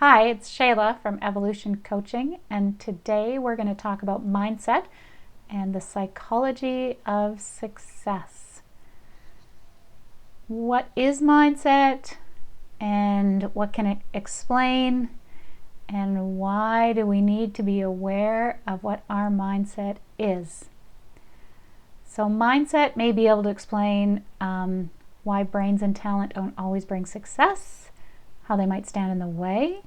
Hi, it's Shayla from Evolution Coaching, and today we're going to talk about mindset and the psychology of success. What is mindset, and what can it explain, and why do we need to be aware of what our mindset is? So mindset may be able to explain why brains and talent don't always bring success, how they might stand in the way,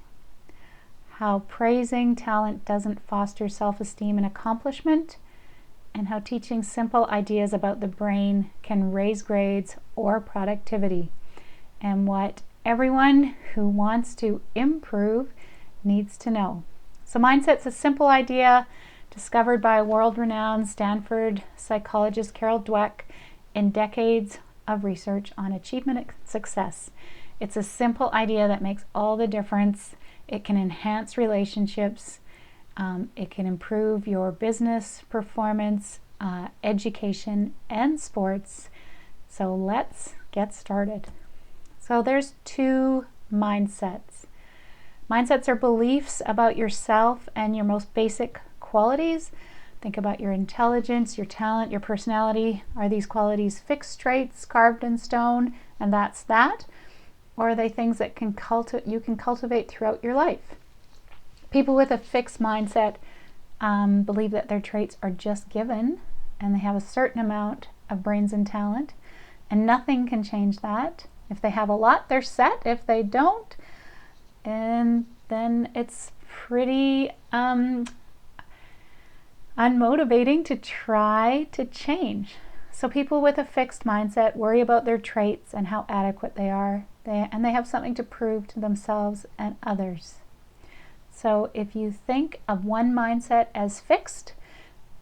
how praising talent doesn't foster self-esteem and accomplishment, and how teaching simple ideas about the brain can raise grades or productivity, and what everyone who wants to improve needs to know. So mindset's a simple idea discovered by world-renowned Stanford psychologist Carol Dweck in decades of research on achievement and success. It's a simple idea that makes all the difference. It can enhance relationships. It can improve your business performance, education, and sports. So let's get started. So there's two mindsets. Mindsets are beliefs about yourself and your most basic qualities. Think about your intelligence, your talent, your personality. Are these qualities fixed traits carved in stone, and that's that? Or are they things that you can cultivate throughout your life? People with a fixed mindset believe that their traits are just given, and they have a certain amount of brains and talent, and nothing can change that. If they have a lot, they're set. If they don't, and then it's pretty unmotivating to try to change. So people with a fixed mindset worry about their traits and how adequate they are, and they have something to prove to themselves and others. So if you think of one mindset as fixed,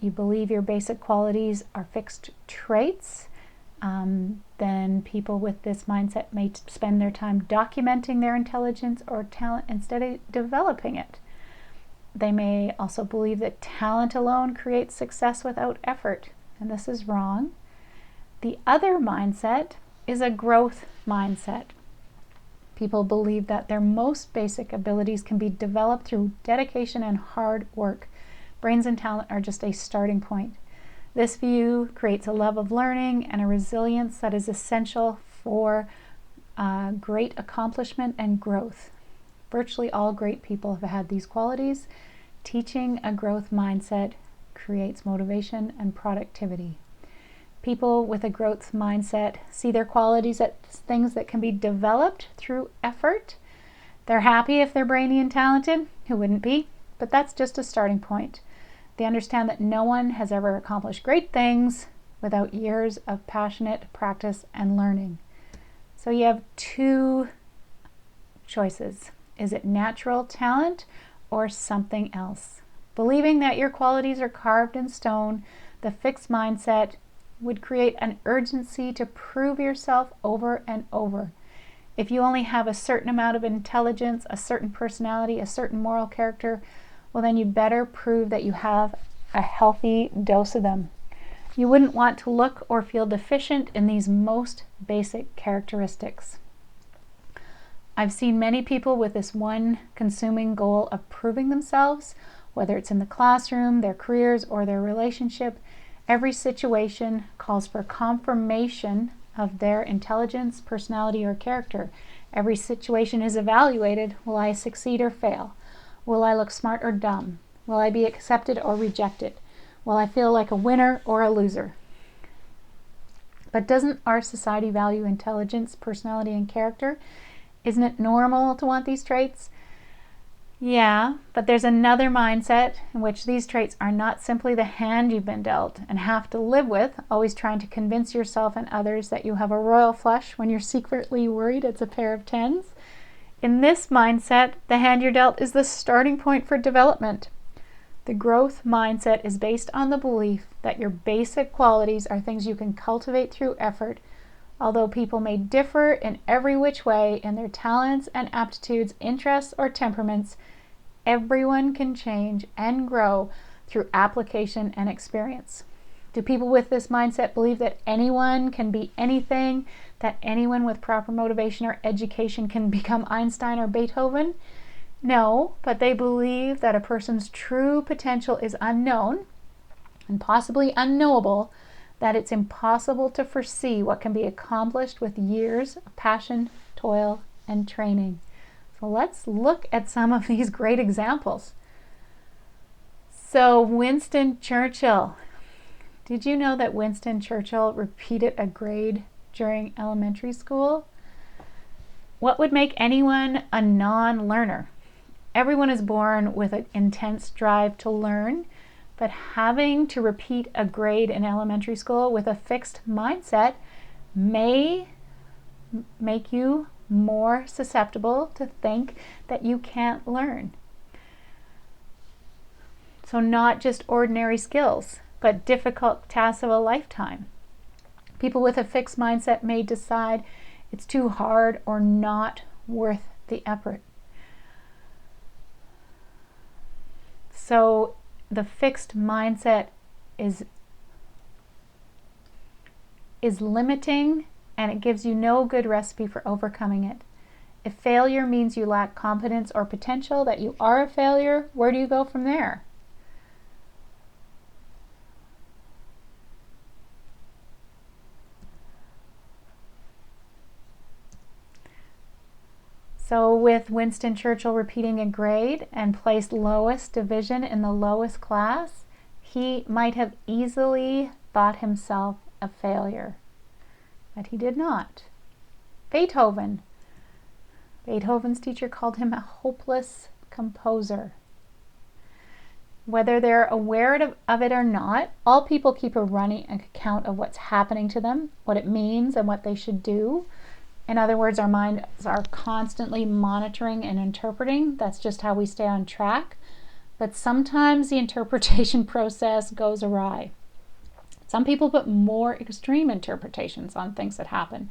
you believe your basic qualities are fixed traits, then people with this mindset may spend their time documenting their intelligence or talent instead of developing it. They may also believe that talent alone creates success without effort, and this is wrong. The other mindset is a growth mindset. People believe that their most basic abilities can be developed through dedication and hard work. Brains and talent are just a starting point. This view creates a love of learning and a resilience that is essential for great accomplishment and growth. Virtually all great people have had these qualities. Teaching a growth mindset creates motivation and productivity. People with a growth mindset see their qualities as things that can be developed through effort. They're happy if they're brainy and talented. Who wouldn't be? But that's just a starting point. They understand that no one has ever accomplished great things without years of passionate practice and learning. So you have two choices. Is it natural talent or something else? Believing that your qualities are carved in stone, the fixed mindset would create an urgency to prove yourself over and over. If you only have a certain amount of intelligence, a certain personality, a certain moral character, well then you better prove that you have a healthy dose of them. You wouldn't want to look or feel deficient in these most basic characteristics. I've seen many people with this one consuming goal of proving themselves, whether it's in the classroom, their careers, or their relationship. Every situation calls for confirmation of their intelligence, personality, or character. Every situation is evaluated. Will I succeed or fail? Will I look smart or dumb? Will I be accepted or rejected? Will I feel like a winner or a loser? But doesn't our society value intelligence, personality, and character? Isn't it normal to want these traits? Yeah, but there's another mindset in which these traits are not simply the hand you've been dealt and have to live with, always trying to convince yourself and others that you have a royal flush when you're secretly worried it's a pair of tens. In this mindset, the hand you're dealt is the starting point for development. The growth mindset is based on the belief that your basic qualities are things you can cultivate through effort. Although people may differ in every which way in their talents and aptitudes, interests, or temperaments, everyone can change and grow through application and experience. Do people with this mindset believe that anyone can be anything, that anyone with proper motivation or education can become Einstein or Beethoven? No, but they believe that a person's true potential is unknown and possibly unknowable, that it's impossible to foresee what can be accomplished with years of passion, toil, and training. So let's look at some of these great examples. So Winston Churchill. Did you know that Winston Churchill repeated a grade during elementary school? What would make anyone a non-learner? Everyone is born with an intense drive to learn, but having to repeat a grade in elementary school with a fixed mindset may make you more susceptible to think that you can't learn. So not just ordinary skills, but difficult tasks of a lifetime. People with a fixed mindset may decide it's too hard or not worth the effort. So the fixed mindset is limiting, and it gives you no good recipe for overcoming it. If failure means you lack confidence or potential, that you are a failure, where do you go from there? So with Winston Churchill repeating a grade and placed lowest division in the lowest class, he might have easily thought himself a failure, but he did not. Beethoven. Beethoven's teacher called him a hopeless composer. Whether they're aware of it or not, all people keep a running account of what's happening to them, what it means, and what they should do. In other words, our minds are constantly monitoring and interpreting. That's just how we stay on track. But sometimes the interpretation process goes awry. Some people put more extreme interpretations on things that happen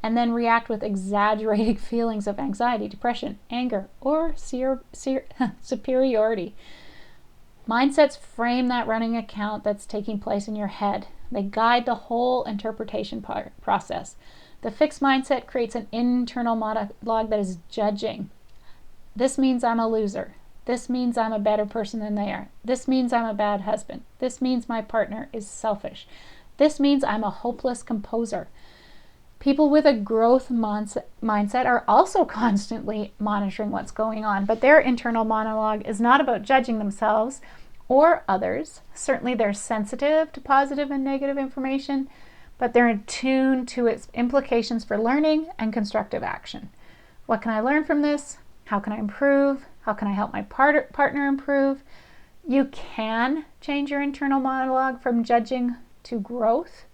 and then react with exaggerated feelings of anxiety, depression, anger, or superiority. Mindsets frame that running account that's taking place in your head. They guide the whole interpretation process. The fixed mindset creates an internal monologue that is judging. This means I'm a loser. This means I'm a better person than they are. This means I'm a bad husband. This means my partner is selfish. This means I'm a hopeless composer. People with a growth mindset are also constantly monitoring what's going on, but their internal monologue is not about judging themselves or others. Certainly they're sensitive to positive and negative information, but they're in tune to its implications for learning and constructive action. What can I learn from this? How can I improve? How can I help my partner improve? You can change your internal monologue from judging to growth.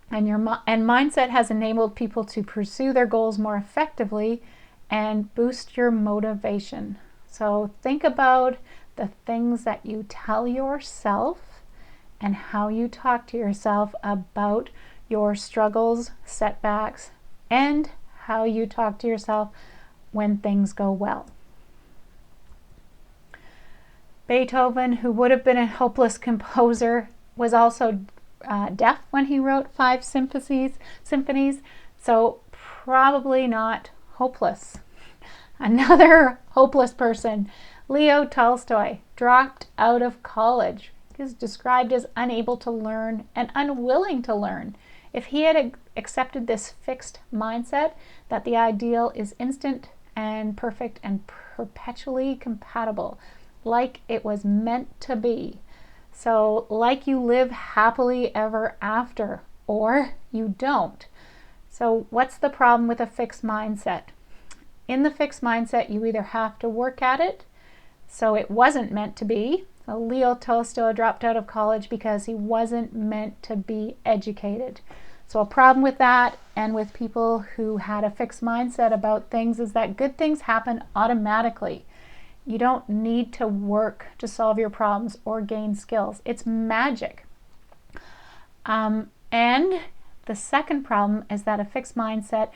And mindset has enabled people to pursue their goals more effectively and boost your motivation. So think about the things that you tell yourself and how you talk to yourself about your struggles, setbacks, and how you talk to yourself when things go well. Beethoven, who would have been a hopeless composer, was also deaf when he wrote 5 symphonies, so probably not hopeless. Another hopeless person, Leo Tolstoy, dropped out of college. He is described as unable to learn and unwilling to learn. If he had accepted this fixed mindset that the ideal is instant and perfect and perpetually compatible, like it was meant to be. So like you live happily ever after, or you don't. So what's the problem with a fixed mindset? In the fixed mindset, you either have to work at it, so it wasn't meant to be. So Leo Tolstoy dropped out of college because he wasn't meant to be educated. So a problem with that and with people who had a fixed mindset about things is that good things happen automatically. You don't need to work to solve your problems or gain skills. It's magic. And the second problem is that a fixed mindset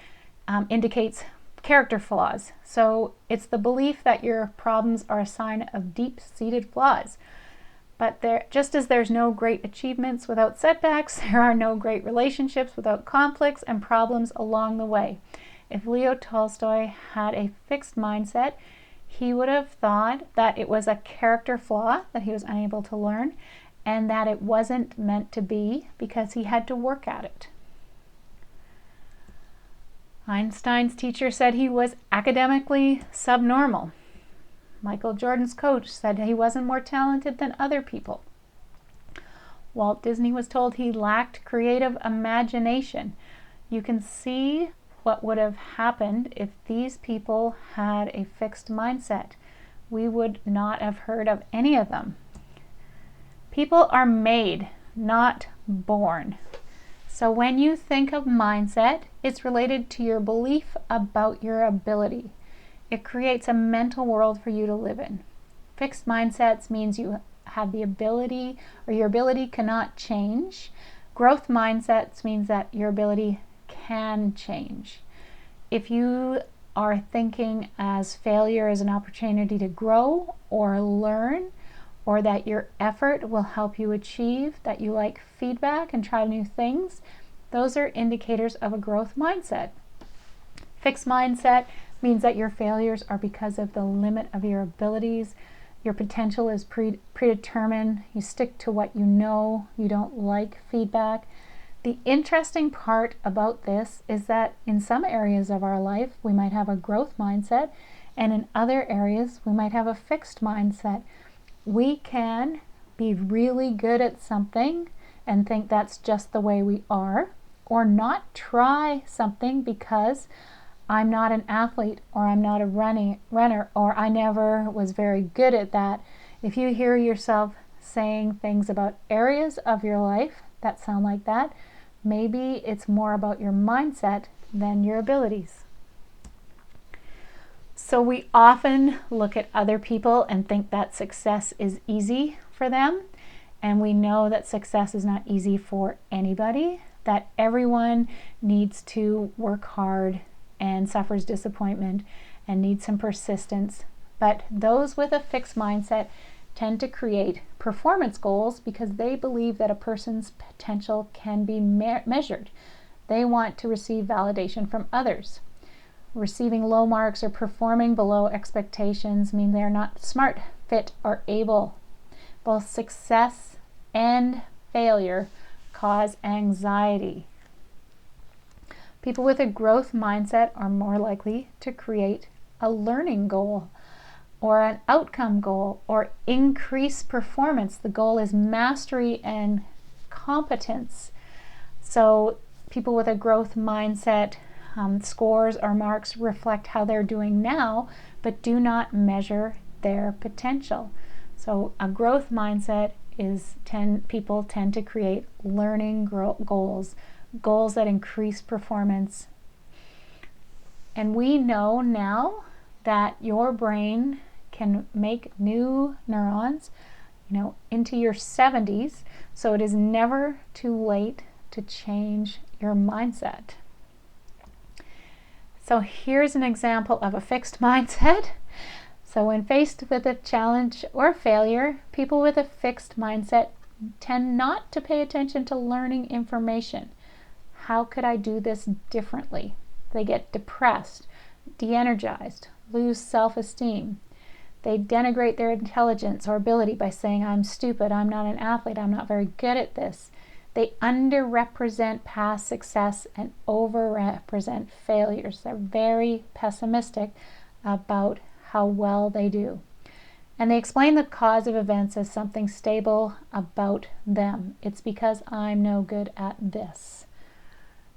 indicates character flaws. So it's the belief that your problems are a sign of deep-seated flaws. But just as there's no great achievements without setbacks, there are no great relationships without conflicts and problems along the way. If Leo Tolstoy had a fixed mindset, he would have thought that it was a character flaw that he was unable to learn, and that it wasn't meant to be because he had to work at it. Einstein's teacher said he was academically subnormal. Michael Jordan's coach said he wasn't more talented than other people. Walt Disney was told he lacked creative imagination. You can see what would have happened if these people had a fixed mindset. We would not have heard of any of them. People are made, not born. So when you think of mindset, it's related to your belief about your ability. It creates a mental world for you to live in. Fixed mindsets means you have the ability, or your ability cannot change. Growth mindsets means that your ability can change. If you are thinking as failure as an opportunity to grow or learn, or that your effort will help you achieve, that you like feedback and try new things, those are indicators of a growth mindset. Fixed mindset means that your failures are because of the limit of your abilities. Your potential is predetermined. You stick to what you know. You don't like feedback. The interesting part about this is that in some areas of our life, we might have a growth mindset, and in other areas, we might have a fixed mindset. We can be really good at something and think that's just the way we are, or not try something because I'm not an athlete, or I'm not a runner, or I never was very good at that. If you hear yourself saying things about areas of your life that sound like that, maybe it's more about your mindset than your abilities. So we often look at other people and think that success is easy for them. And we know that success is not easy for anybody, that everyone needs to work hard and suffers disappointment and needs some persistence. But those with a fixed mindset tend to create performance goals because they believe that a person's potential can be measured. They want to receive validation from others. Receiving low marks or performing below expectations mean they're not smart, fit, or able. Both success and failure cause anxiety. People with a growth mindset are more likely to create a learning goal or an outcome goal or increase performance. The goal is mastery and competence. So people with a growth mindset, scores or marks reflect how they're doing now, but do not measure their potential. So a growth mindset is people tend to create learning goals that increase performance. And we know now that your brain can make new neurons, into your 70s. So it is never too late to change your mindset. So here's an example of a fixed mindset. So when faced with a challenge or failure, people with a fixed mindset tend not to pay attention to learning information. How could I do this differently? They get depressed, de-energized, lose self-esteem. They denigrate their intelligence or ability by saying, I'm stupid, I'm not an athlete, I'm not very good at this. They underrepresent past success and overrepresent failures. They're very pessimistic about how well they do. And they explain the cause of events as something stable about them. It's because I'm no good at this.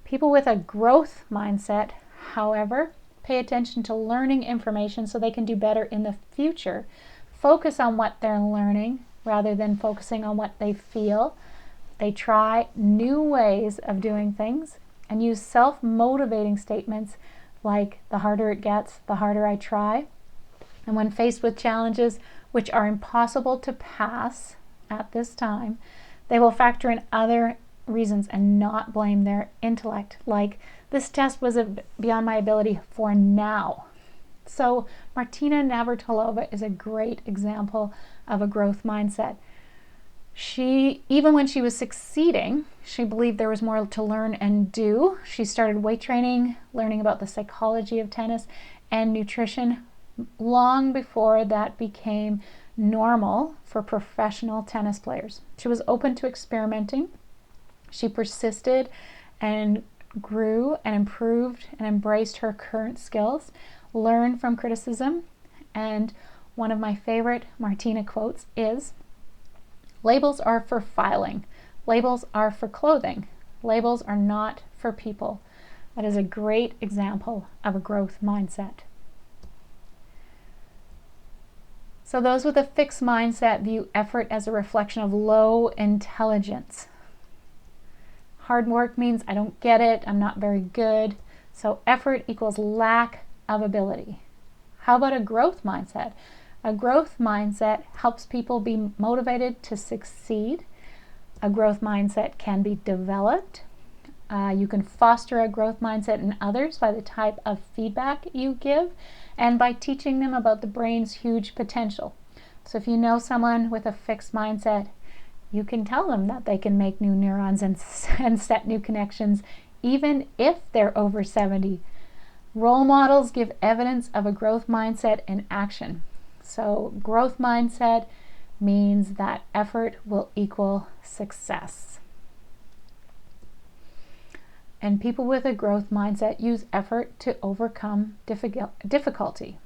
People with a growth mindset, however, pay attention to learning information so they can do better in the future. Focus on what they're learning rather than focusing on what they feel. They try new ways of doing things and use self-motivating statements like, the harder it gets, the harder I try. And when faced with challenges which are impossible to pass at this time, they will factor in other reasons and not blame their intellect, like, this test was beyond my ability for now. So Martina Navratilova is a great example of a growth mindset. Even when she was succeeding, she believed there was more to learn and do. She started weight training, learning about the psychology of tennis and nutrition long before that became normal for professional tennis players. She was open to experimenting. She persisted and grew and improved and embraced her current skills, learned from criticism. And one of my favorite Martina quotes is, "Labels are for filing. Labels are for clothing. Labels are not for people." That is a great example of a growth mindset. So those with a fixed mindset view effort as a reflection of low intelligence. Hard work means I don't get it, I'm not very good. So effort equals lack of ability. How about a growth mindset? A growth mindset helps people be motivated to succeed. A growth mindset can be developed. You can foster a growth mindset in others by the type of feedback you give and by teaching them about the brain's huge potential. So if you know someone with a fixed mindset, you can tell them that they can make new neurons and set new connections even if they're over 70. Role models give evidence of a growth mindset in action. So growth mindset means that effort will equal success. And people with a growth mindset use effort to overcome difficulty.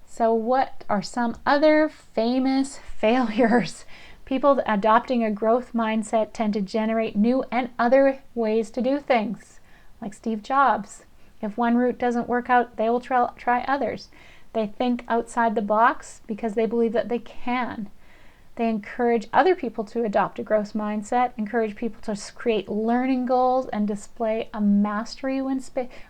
So what are some other famous failures? People adopting a growth mindset tend to generate new and other ways to do things, like Steve Jobs. If one route doesn't work out, they will try others. They think outside the box because they believe that they can. They encourage other people to adopt a growth mindset, encourage people to create learning goals and display a mastery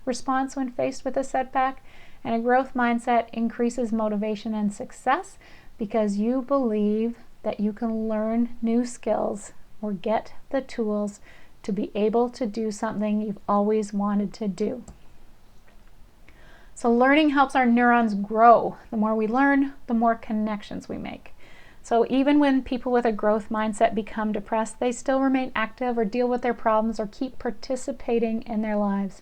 response when faced with a setback. And a growth mindset increases motivation and success because you believe that you can learn new skills or get the tools to be able to do something you've always wanted to do. So learning helps our neurons grow. The more we learn, the more connections we make. So even when people with a growth mindset become depressed, they still remain active or deal with their problems or keep participating in their lives.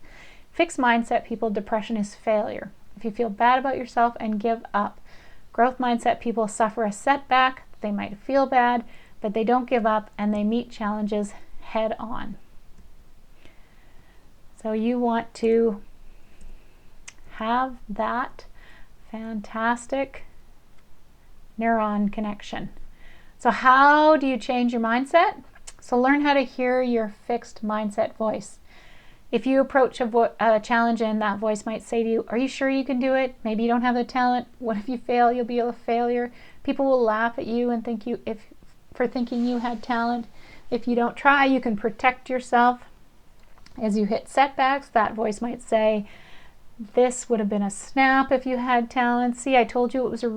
Fixed mindset people, depression is failure. If you feel bad about yourself and give up. Growth mindset people suffer a setback, they might feel bad, but they don't give up and they meet challenges head on. So you want to have that fantastic neuron connection. So how do you change your mindset? So learn how to hear your fixed mindset voice. If you approach a challenge and that voice might say to you, "Are you sure you can do it? Maybe you don't have the talent. What if you fail? You'll be a failure." People will laugh at you and think for thinking you had talent. If you don't try, you can protect yourself. As you hit setbacks, that voice might say, "This would have been a snap if you had talent. See, I told you it was a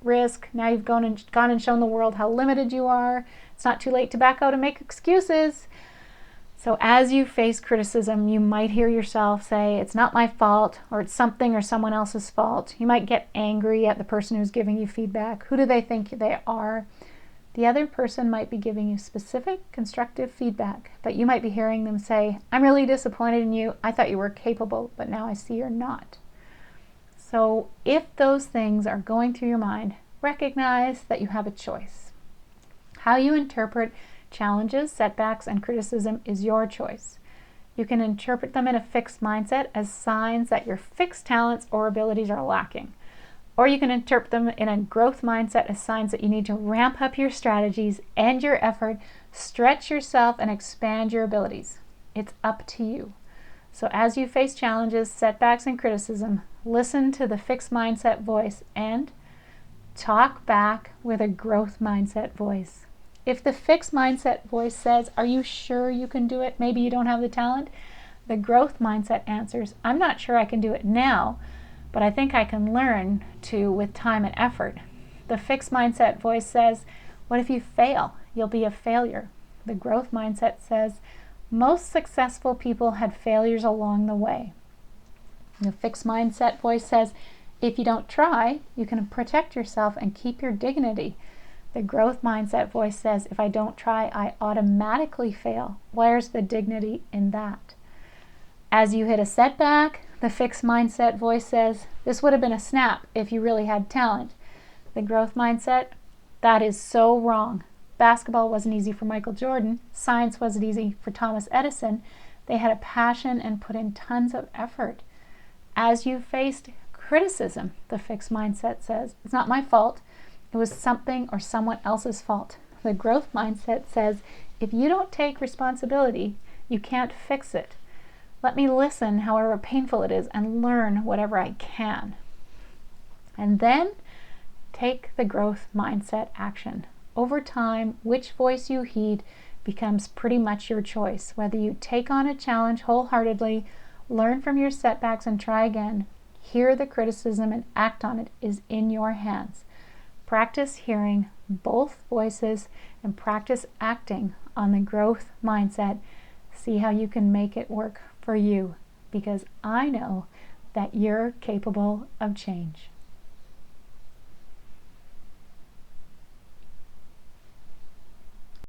risk. Now you've gone and shown the world how limited you are. It's not too late to back out and make excuses." So as you face criticism, you might hear yourself say, "It's not my fault," or "It's something or someone else's fault." You might get angry at the person who's giving you feedback. Who do they think they are? The other person might be giving you specific, constructive feedback, but you might be hearing them say, "I'm really disappointed in you. I thought you were capable, but now I see you're not." So if those things are going through your mind, recognize that you have a choice. How you interpret challenges, setbacks, and criticism is your choice. You can interpret them in a fixed mindset as signs that your fixed talents or abilities are lacking. Or you can interpret them in a growth mindset as signs that you need to ramp up your strategies and your effort, stretch yourself, and expand your abilities. It's up to you. So as you face challenges, setbacks, and criticism, listen to the fixed mindset voice and talk back with a growth mindset voice. If the fixed mindset voice says, "Are you sure you can do it? Maybe you don't have the talent," the growth mindset answers, "I'm not sure I can do it now, but I think I can learn to with time and effort." The fixed mindset voice says, "What if you fail? You'll be a failure." The growth mindset says, "Most successful people had failures along the way." The fixed mindset voice says, "If you don't try, you can protect yourself and keep your dignity." The growth mindset voice says, "If I don't try, I automatically fail. Where's the dignity in that?" As you hit a setback, The fixed mindset voice says, this would have been a snap if you really had talent. The growth mindset, that is so wrong. Basketball wasn't easy for Michael Jordan. Science wasn't easy for Thomas Edison. They had a passion and put in tons of effort. As you faced criticism, the fixed mindset says, it's not my fault. It was something or someone else's fault. The growth mindset says, if you don't take responsibility, you can't fix it. Let me listen, however painful it is, and learn whatever I can. And then take the growth mindset action. Over time, which voice you heed becomes pretty much your choice. Whether you take on a challenge wholeheartedly, learn from your setbacks and try again, hear the criticism and act on it is in your hands. Practice hearing both voices and practice acting on the growth mindset. See how you can make it work for you, because I know that you're capable of change.